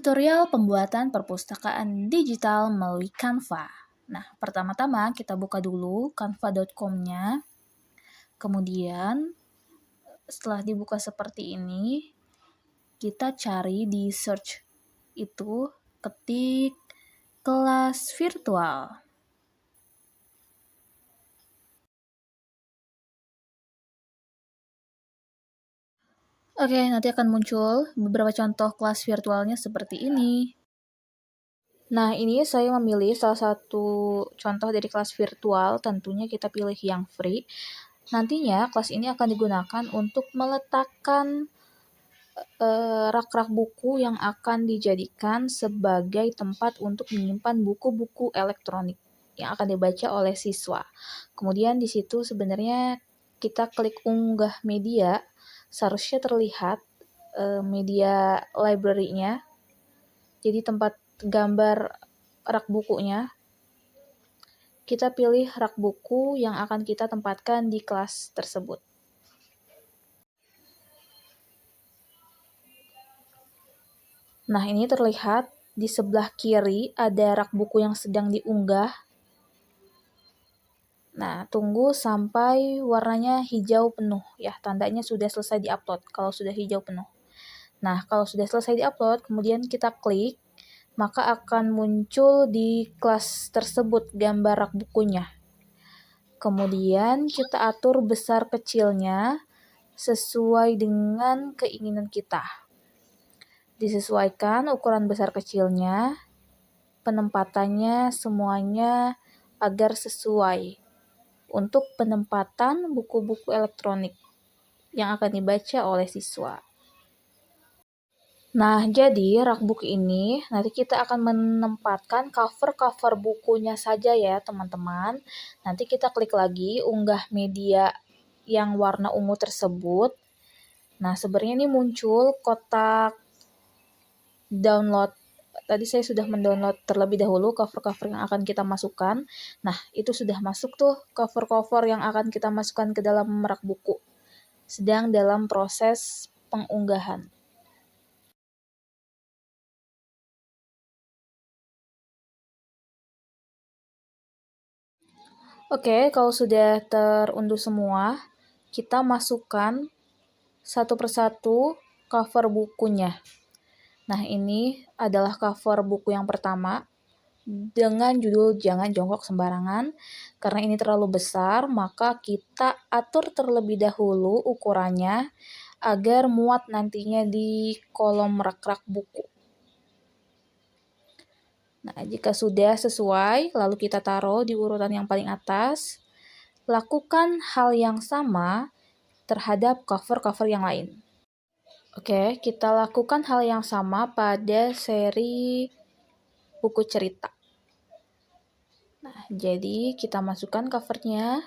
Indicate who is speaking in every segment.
Speaker 1: Tutorial pembuatan perpustakaan digital melalui Canva. Nah, pertama-tama kita buka dulu canva.com-nya. Kemudian, setelah dibuka seperti ini, kita cari di search itu, ketik kelas virtual. Oke, nanti akan muncul beberapa contoh kelas virtualnya seperti ini. Nah, ini saya memilih salah satu contoh dari kelas virtual, tentunya kita pilih yang free. Nantinya kelas ini akan digunakan untuk meletakkan rak-rak buku yang akan dijadikan sebagai tempat untuk menyimpan buku-buku elektronik yang akan dibaca oleh siswa. Kemudian di situ sebenarnya kita klik unggah media, seharusnya terlihat media library-nya. Jadi tempat gambar rak bukunya. Kita pilih rak buku yang akan kita tempatkan di kelas tersebut. Nah, ini terlihat di sebelah kiri ada rak buku yang sedang diunggah. Nah, tunggu sampai warnanya hijau penuh ya, tandanya sudah selesai diupload kalau sudah hijau penuh. Nah, kalau sudah selesai diupload, kemudian kita klik, maka akan muncul di kelas tersebut gambar rak bukunya. Kemudian kita atur besar kecilnya sesuai dengan keinginan kita. Disesuaikan ukuran besar kecilnya, penempatannya semuanya agar sesuai untuk penempatan buku-buku elektronik yang akan dibaca oleh siswa. Nah, jadi rak buku ini nanti kita akan menempatkan cover-cover bukunya saja ya, teman-teman. Nanti kita klik lagi unggah media yang warna ungu tersebut. Nah, sebenarnya ini muncul kotak download. Tadi saya sudah mendownload terlebih dahulu cover-cover yang akan kita masukkan. Nah, itu sudah masuk tuh cover-cover yang akan kita masukkan ke dalam rak buku. Sedang dalam proses pengunggahan. Oke, kalau sudah terunduh semua, kita masukkan satu persatu cover bukunya. Nah, ini adalah cover buku yang pertama dengan judul Jangan Jongkok Sembarangan. Karena ini terlalu besar, maka kita atur terlebih dahulu ukurannya agar muat nantinya di kolom rak-rak buku. Nah, jika sudah sesuai, lalu kita taruh di urutan yang paling atas. Lakukan hal yang sama terhadap cover-cover yang lain. Oke, kita lakukan hal yang sama pada seri buku cerita. Nah, jadi kita masukkan covernya.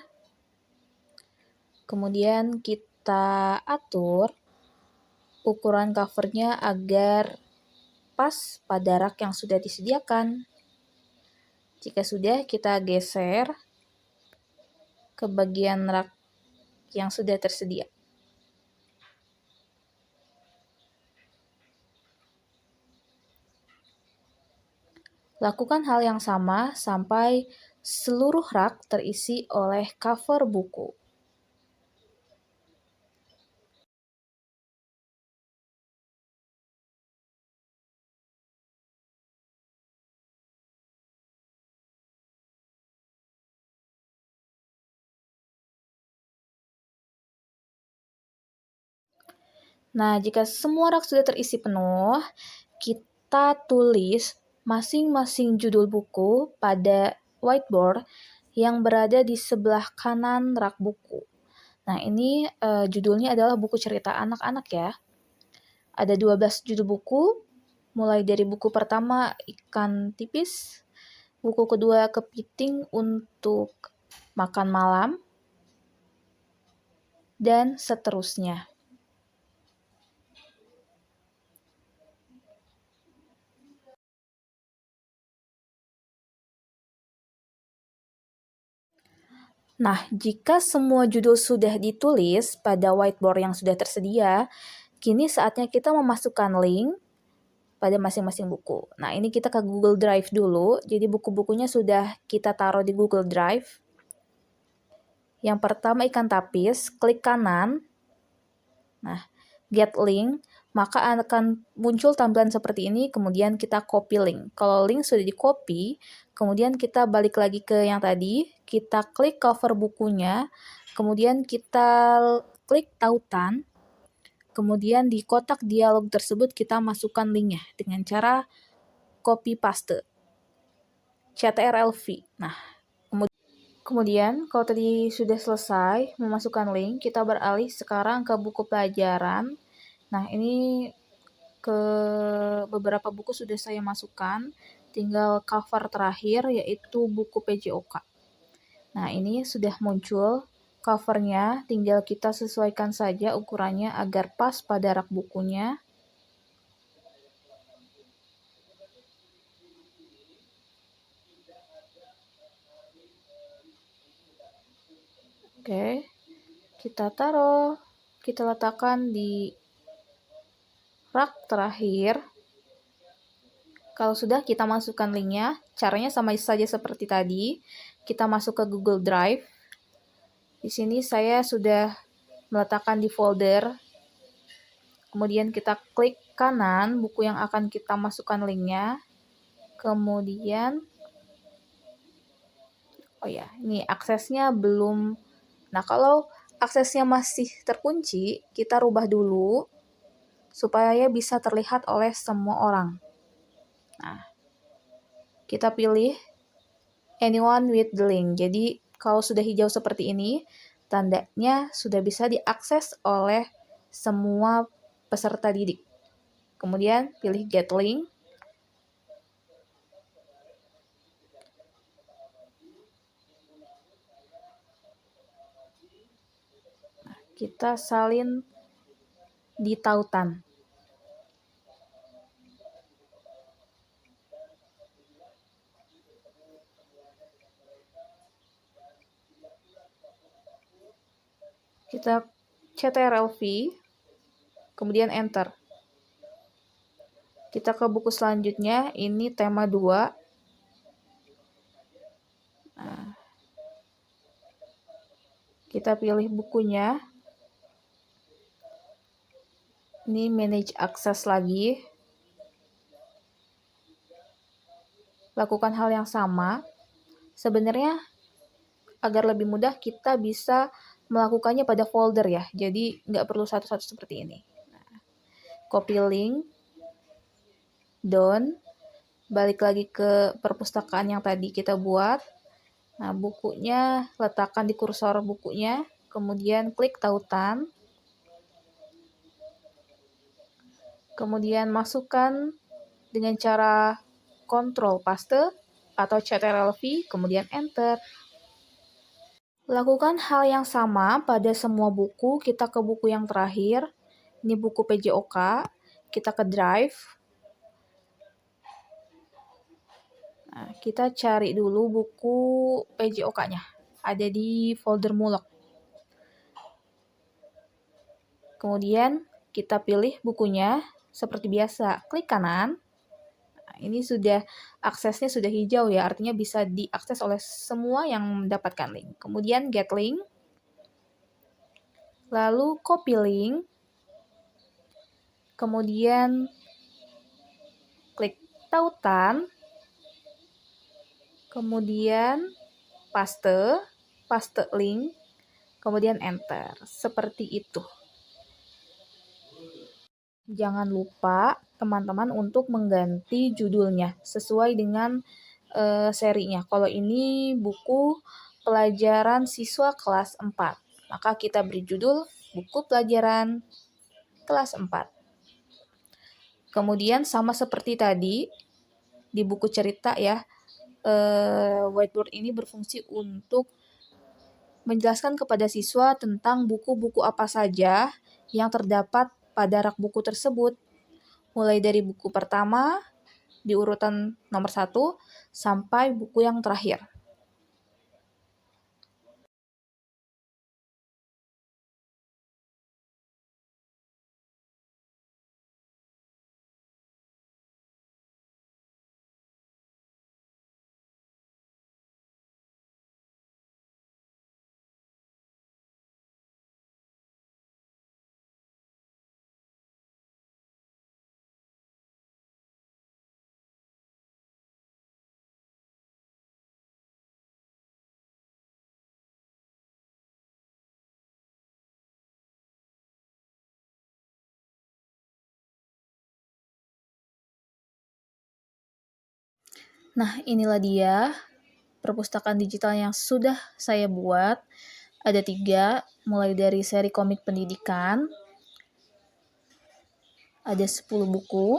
Speaker 1: Kemudian kita atur ukuran covernya agar pas pada rak yang sudah disediakan. Jika sudah, kita geser ke bagian rak yang sudah tersedia. Lakukan hal yang sama sampai seluruh rak terisi oleh cover buku. Nah, jika semua rak sudah terisi penuh, kita tulis masing-masing judul buku pada whiteboard yang berada di sebelah kanan rak buku. Nah, ini judulnya adalah buku cerita anak-anak ya. Ada 12 judul buku, mulai dari buku pertama Ikan Tipis, buku kedua Kepiting untuk Makan Malam, dan seterusnya. Nah, jika semua judul sudah ditulis pada whiteboard yang sudah tersedia, kini saatnya kita memasukkan link pada masing-masing buku. Nah, ini kita ke Google Drive dulu. Jadi buku-bukunya sudah kita taruh di Google Drive. Yang pertama ikan tapis, klik kanan. Nah, get link, maka akan muncul tampilan seperti ini, kemudian kita copy link. Kalau link sudah di-copy, kemudian kita balik lagi ke yang tadi, kita klik cover bukunya, kemudian kita klik tautan, kemudian di kotak dialog tersebut kita masukkan linknya dengan cara copy paste. CTRL-V. Nah, kemudian kalau tadi sudah selesai memasukkan link, kita beralih sekarang ke buku pelajaran. Nah, ini ke beberapa buku sudah saya masukkan, tinggal cover terakhir yaitu buku PJOK. Nah, ini sudah muncul covernya, tinggal kita sesuaikan saja ukurannya agar pas pada rak bukunya. Oke, kita taruh, kita letakkan di rak terakhir. Kalau sudah, kita masukkan linknya. Caranya sama saja seperti tadi. Kita masuk ke Google Drive. Di sini saya sudah meletakkan di folder. Kemudian kita klik kanan buku yang akan kita masukkan linknya. Kemudian, oh ya, ini aksesnya belum. Nah, kalau aksesnya masih terkunci, kita rubah dulu supaya bisa terlihat oleh semua orang. Nah, kita pilih anyone with the link. Jadi, kalau sudah hijau seperti ini, tandanya sudah bisa diakses oleh semua peserta didik. Kemudian, pilih get link. Kita salin di tautan. Kita CTRL-V, kemudian enter. Kita ke buku selanjutnya, ini tema 2. Nah, kita pilih bukunya. Ini manage akses lagi. Lakukan hal yang sama. Sebenarnya agar lebih mudah kita bisa melakukannya pada folder ya. Jadi nggak perlu satu-satu seperti ini. Nah, copy link, down, balik lagi ke perpustakaan yang tadi kita buat. Nah, bukunya letakkan di kursor bukunya, kemudian klik tautan. Kemudian masukkan dengan cara Ctrl paste atau CTRL-V, kemudian enter. Lakukan hal yang sama pada semua buku. Kita ke buku yang terakhir. Ini buku PJOK. Kita ke Drive. Nah, kita cari dulu buku PJOK-nya. Ada di folder mulek. Kemudian kita pilih bukunya. Seperti biasa, klik kanan. Nah, ini sudah aksesnya sudah hijau ya, artinya bisa diakses oleh semua yang mendapatkan link. Kemudian get link. Lalu copy link. Kemudian klik tautan. Kemudian paste link. Kemudian enter. Seperti itu. Jangan lupa teman-teman untuk mengganti judulnya sesuai dengan serinya. Kalau ini buku pelajaran siswa kelas 4, maka kita beri judul buku pelajaran kelas 4. Kemudian sama seperti tadi di buku cerita ya, whiteboard ini berfungsi untuk menjelaskan kepada siswa tentang buku-buku apa saja yang terdapat pada rak buku tersebut, mulai dari buku pertama di urutan nomor 1 sampai buku yang terakhir. Nah, inilah dia perpustakaan digital yang sudah saya buat. Ada 3, mulai dari seri komik pendidikan, ada 10 buku.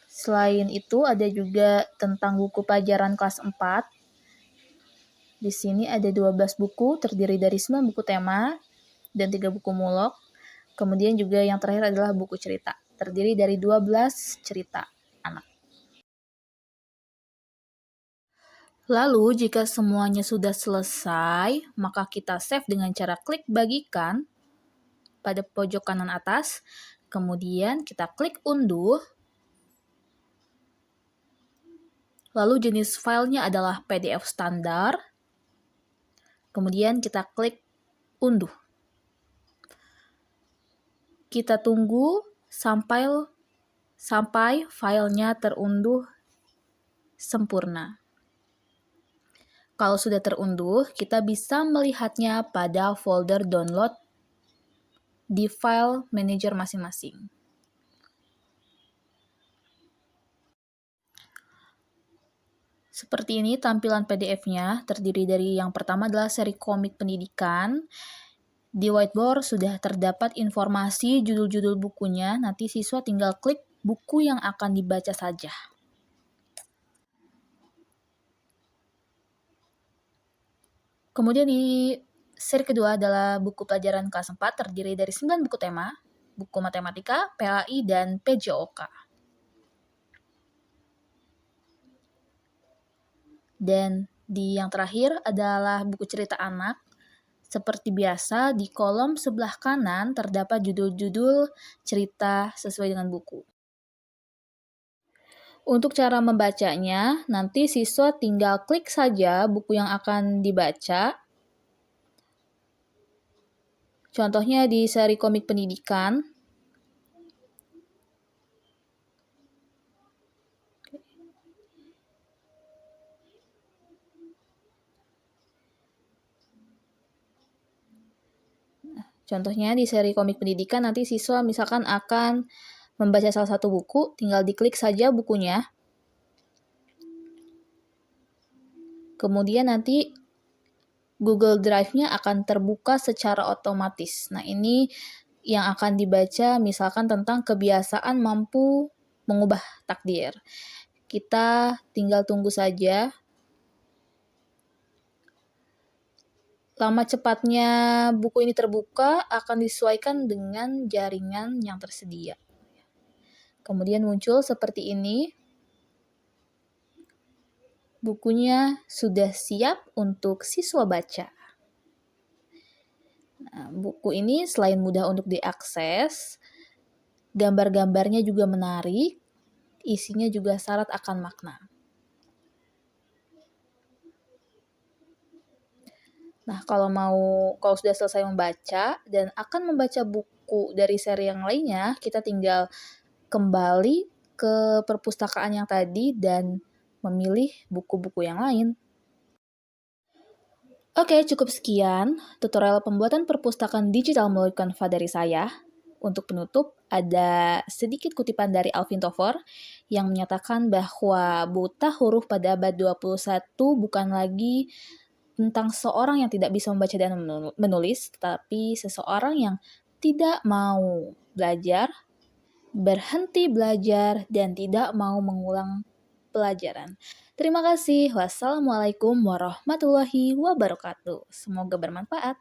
Speaker 1: Selain itu ada juga tentang buku pelajaran kelas 4. Di sini ada 12 buku, terdiri dari 9 buku tema dan 3 buku mulok. Kemudian juga yang terakhir adalah buku cerita, terdiri dari 12 cerita anak. Lalu, jika semuanya sudah selesai, maka kita save dengan cara klik bagikan pada pojok kanan atas. Kemudian kita klik unduh. Lalu jenis filenya adalah PDF standar. Kemudian kita klik unduh. Kita tunggu sampai filenya terunduh sempurna. Kalau sudah terunduh, kita bisa melihatnya pada folder download di file manager masing-masing. Seperti ini tampilan PDF-nya, terdiri dari yang pertama adalah seri komik pendidikan. Di whiteboard sudah terdapat informasi judul-judul bukunya, nanti siswa tinggal klik buku yang akan dibaca saja. Kemudian di seri kedua adalah buku pelajaran kelas 4, terdiri dari 9 buku tema, buku matematika, PLAI, dan PJOK. Dan di yang terakhir adalah buku cerita anak. Seperti biasa, di kolom sebelah kanan terdapat judul-judul cerita sesuai dengan buku. Untuk cara membacanya, nanti siswa tinggal klik saja buku yang akan dibaca. Contohnya di seri komik pendidikan. Contohnya di seri komik pendidikan nanti siswa misalkan akan membaca salah satu buku, tinggal diklik saja bukunya. Kemudian nanti Google Drive-nya akan terbuka secara otomatis. Nah, ini yang akan dibaca misalkan tentang kebiasaan mampu mengubah takdir. Kita tinggal tunggu saja. Lama cepatnya buku ini terbuka akan disesuaikan dengan jaringan yang tersedia. Kemudian muncul seperti ini. Bukunya sudah siap untuk siswa baca. Nah, buku ini selain mudah untuk diakses, gambar-gambarnya juga menarik, isinya juga syarat akan makna. Nah, kalau sudah selesai membaca dan akan membaca buku dari seri yang lainnya, kita tinggal kembali ke perpustakaan yang tadi dan memilih buku-buku yang lain. Oke, cukup sekian tutorial pembuatan perpustakaan digital melalui Canva dari saya. Untuk penutup, ada sedikit kutipan dari Alvin Toffler yang menyatakan bahwa buta huruf pada abad 21 bukan lagi tentang seorang yang tidak bisa membaca dan menulis, tetapi seseorang yang tidak mau belajar, berhenti belajar, dan tidak mau mengulang pelajaran. Terima kasih. Wassalamualaikum warahmatullahi wabarakatuh. Semoga bermanfaat.